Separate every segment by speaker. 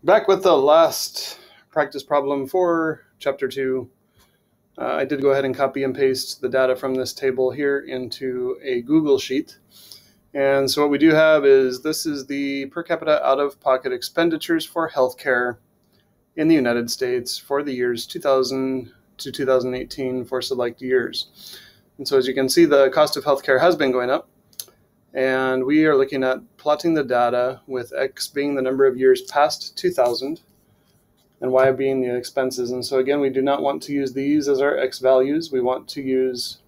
Speaker 1: Back with the last practice problem for Chapter 2. I did go ahead and copy and paste the data from this table here into a Google Sheet. And so what we do have is this is the per capita out-of-pocket expenditures for healthcare in the United States for the years 2000 to 2018 for select years. And so as you can see, the cost of healthcare has been going up. And we are looking at plotting the data with X being the number of years past 2000 and Y being the expenses. And so again, we do not want to use these as our X values. We want to use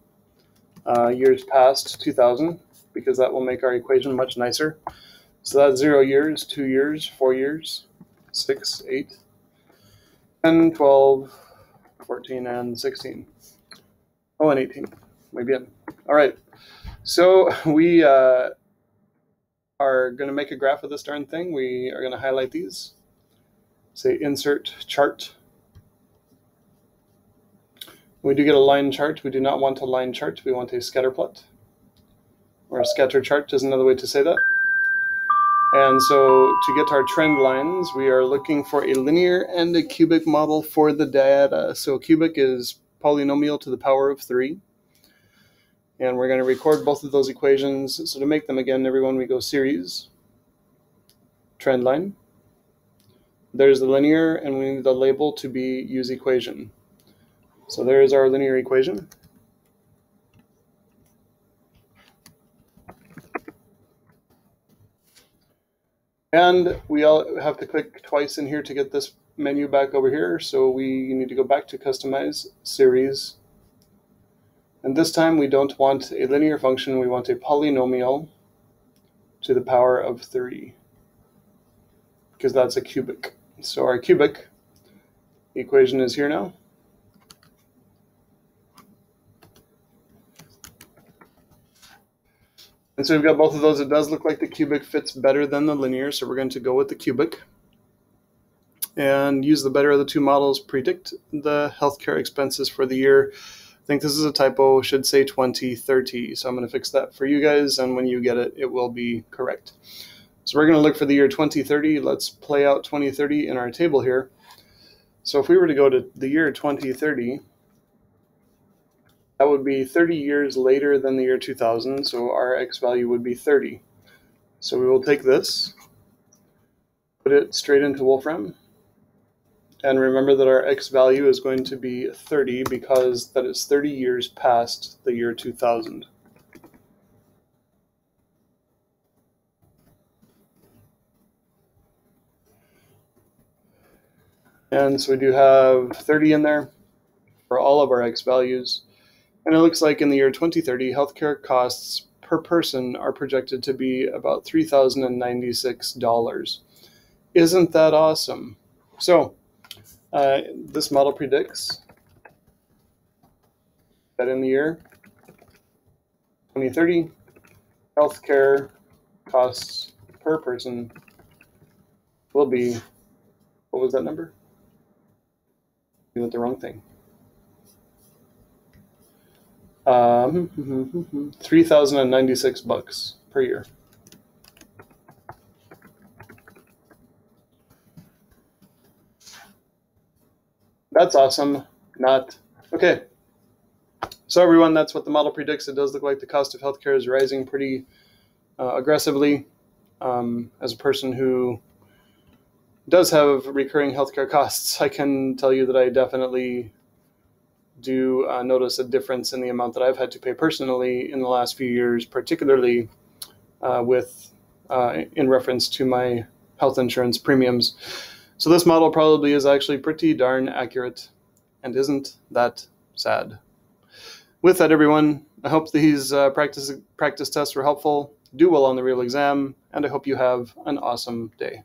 Speaker 1: years past 2000 because that will make our equation much nicer. So that's 0 years, 2 years, 4 years, 6, 8, 10, 12, 14, and 16. Oh, and 18. Muy bien. All right. So we are going to make a graph of this darn thing. We are going to highlight these. Say insert chart. We do get a line chart. We do not want a line chart. We want a scatter plot. Or a scatter chart is another way to say that. And so to get our trend lines, we are looking for a linear and a cubic model for the data. So cubic is polynomial to the power of 3. And we're going to record both of those equations. So to make them again, everyone, we go series, trend line. There's the linear, and we need the label to be use equation. So there's our linear equation. And we all have to click twice in here to get this menu back over here. So we need to go back to customize series. And this time we don't want a linear function, we want a polynomial to the power of 3, because that's a cubic. So our cubic equation is here now. And so we've got both of those. It does look like the cubic fits better than the linear, so we're going to go with the cubic. And use the better of the two models, predict the healthcare expenses for the year. I think this is a typo, should say 2030. So I'm going to fix that for you guys, and when you get it, it will be correct. So we're going to look for the year 2030. Let's play out 2030 in our table here. So if we were to go to the year 2030, that would be 30 years later than the year 2000, so our X value would be 30. So we will take this, put it straight into Wolfram, and remember that our X value is going to be 30 because that is 30 years past the year 2000. And so we do have 30 in there for all of our X values. And it looks like in the year 2030, healthcare costs per person are projected to be about $3,096. Isn't that awesome? So this model predicts that in the year 2030, healthcare costs per person will be, what was that number? You went the wrong thing. 3,096 bucks per year. That's awesome. Not okay. So everyone, that's what the model predicts. It does look like the cost of healthcare is rising pretty aggressively. As a person who does have recurring healthcare costs, I can tell you that I definitely do notice a difference in the amount that I've had to pay personally in the last few years, particularly in reference to my health insurance premiums. So this model probably is actually pretty darn accurate, and isn't that sad? With that, everyone, I hope these practice tests were helpful. Do well on the real exam, and I hope you have an awesome day.